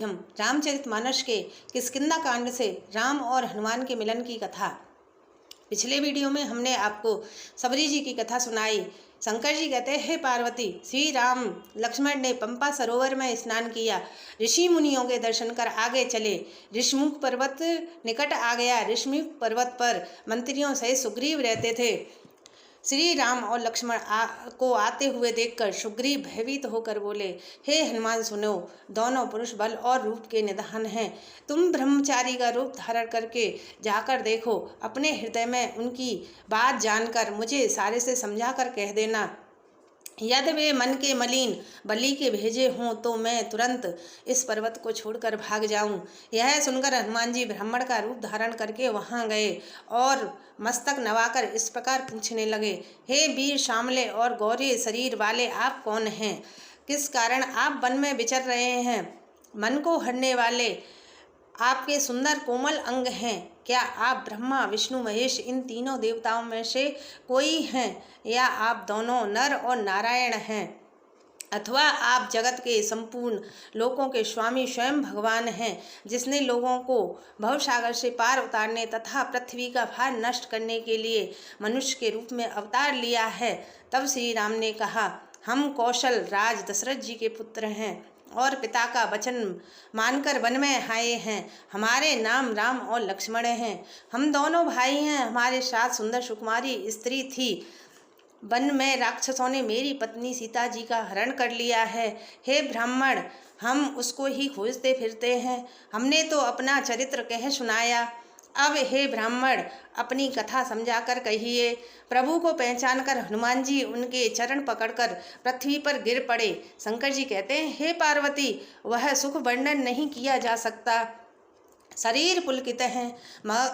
हम रामचरितमानस के किष्किंधा कांड से राम और हनुमान के मिलन की कथा। पिछले वीडियो में हमने आपको सबरी जी की कथा सुनाई। शंकर जी कहते हैं, हे पार्वती, श्री राम लक्ष्मण ने पंपा सरोवर में स्नान किया, ऋषि मुनियों के दर्शन कर आगे चले। ऋषमुख पर्वत निकट आ गया। ऋषमुख पर्वत पर मंत्रियों सहित सुग्रीव रहते थे। श्री राम और लक्ष्मण को आते हुए देखकर सुग्रीव भयभीत होकर बोले, हे हनुमान, सुनो, दोनों पुरुष बल और रूप के निधान हैं। तुम ब्रह्मचारी का रूप धारण करके जाकर देखो। अपने हृदय में उनकी बात जानकर मुझे सारे से समझा कर कह देना। यदि वे मन के मलिन बलि के भेजे हों तो मैं तुरंत इस पर्वत को छोड़कर भाग जाऊं। यह सुनकर हनुमान जी ब्राह्मण का रूप धारण करके वहां गए और मस्तक नवाकर इस प्रकार पूछने लगे, हे वीर श्यामले और गौरी शरीर वाले, आप कौन हैं? किस कारण आप वन में विचर रहे हैं? मन को हरने वाले आपके सुंदर कोमल अंग हैं। क्या आप ब्रह्मा विष्णु महेश इन तीनों देवताओं में से कोई हैं, या आप दोनों नर और नारायण हैं, अथवा आप जगत के संपूर्ण लोकों के स्वामी स्वयं भगवान हैं, जिसने लोगों को भवसागर से पार उतारने तथा पृथ्वी का भार नष्ट करने के लिए मनुष्य के रूप में अवतार लिया है। तब श्री राम ने कहा, हम कौशल राज दशरथ जी के पुत्र हैं और पिता का वचन मानकर वन में आए हैं। हमारे नाम राम और लक्ष्मण हैं। हम दोनों भाई हैं। हमारे साथ सुंदर सुकुमारी स्त्री थी। वन में राक्षसों ने मेरी पत्नी सीता जी का हरण कर लिया है। हे ब्राह्मण, हम उसको ही खोजते फिरते हैं। हमने तो अपना चरित्र कह सुनाया। अब हे ब्राह्मण, अपनी कथा समझाकर कहिए। प्रभु को पहचान कर हनुमान जी उनके चरण पकड़कर पृथ्वी पर गिर पड़े। शंकर जी कहते हैं, हे पार्वती, वह सुख वर्णन नहीं किया जा सकता। शरीर पुलकित है,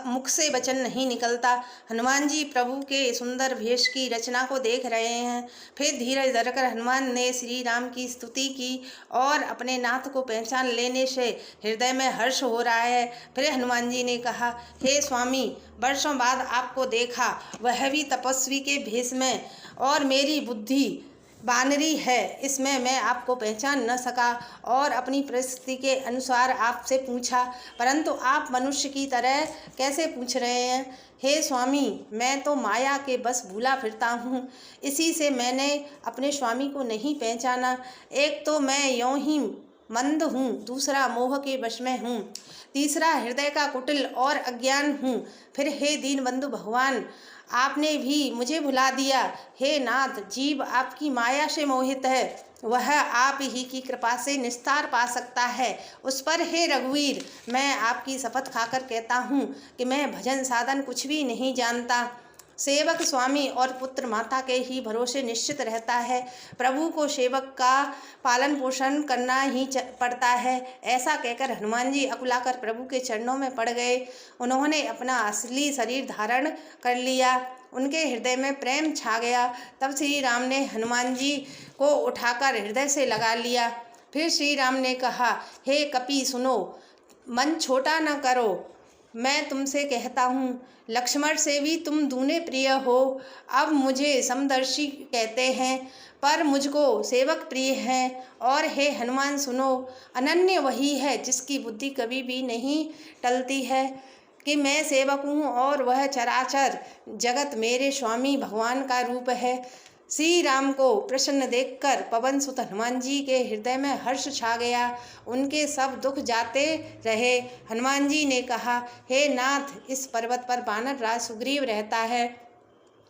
मुख से वचन नहीं निकलता। हनुमान जी प्रभु के सुंदर भेष की रचना को देख रहे हैं। फिर धीरज धरकर हनुमान ने श्री राम की स्तुति की और अपने नाथ को पहचान लेने से हृदय में हर्ष हो रहा है। फिर हनुमान जी ने कहा, हे स्वामी, वर्षों बाद आपको देखा, वह भी तपस्वी के भेष में, और मेरी बुद्धि बानरी है, इसमें मैं आपको पहचान न सका और अपनी परिस्थिति के अनुसार आपसे पूछा, परंतु आप मनुष्य की तरह कैसे पूछ रहे हैं? हे स्वामी, मैं तो माया के बस भूला फिरता हूँ। इसी से मैंने अपने स्वामी को नहीं पहचाना। एक तो मैं यों ही मंद हूँ, दूसरा मोह के वश में हूँ, तीसरा हृदय का कुटिल और अज्ञान हूँ। फिर हे दीनबंधु भगवान, आपने भी मुझे भुला दिया। हे नाथ, जीव आपकी माया से मोहित है, वह आप ही की कृपा से निस्तार पा सकता है। उस पर हे रघुवीर, मैं आपकी शपथ खाकर कहता हूँ कि मैं भजन साधन कुछ भी नहीं जानता। सेवक स्वामी और पुत्र माता के ही भरोसे निश्चित रहता है। प्रभु को सेवक का पालन पोषण करना ही पड़ता है। ऐसा कहकर हनुमान जी अकुलाकर प्रभु के चरणों में पड़ गए। उन्होंने अपना असली शरीर धारण कर लिया। उनके हृदय में प्रेम छा गया। तब श्री राम ने हनुमान जी को उठाकर हृदय से लगा लिया। फिर श्री राम ने कहा, हे कपि, सुनो, मन छोटा न करो। मैं तुमसे कहता हूँ, लक्ष्मण से भी तुम दूने प्रिय हो। अब मुझे समदर्शी कहते हैं, पर मुझको सेवक प्रिय हैं। और हे हनुमान, सुनो, अनन्य वही है जिसकी बुद्धि कभी भी नहीं टलती है कि मैं सेवक हूँ और वह चराचर जगत मेरे स्वामी भगवान का रूप है। श्री राम को प्रसन्न देखकर पवन सुत हनुमान जी के हृदय में हर्ष छा गया। उनके सब दुख जाते रहे। हनुमान जी ने कहा, हे नाथ, इस पर्वत पर वानर राज सुग्रीव रहता है,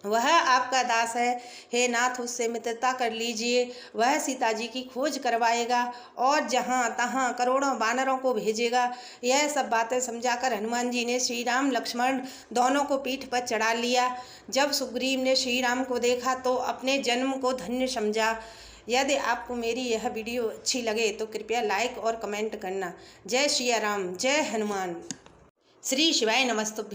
वह आपका दास है। हे नाथ, उससे मित्रता कर लीजिए। वह सीता जी की खोज करवाएगा और जहाँ तहाँ करोड़ों वानरों को भेजेगा। यह सब बातें समझाकर हनुमान जी ने श्री राम लक्ष्मण दोनों को पीठ पर चढ़ा लिया। जब सुग्रीव ने श्री राम को देखा तो अपने जन्म को धन्य समझा। यदि आपको मेरी यह वीडियो अच्छी लगे तो कृपया लाइक और कमेंट करना। जय श्री राम, जय हनुमान। श्री शिवाय नमस्तुभ्यं।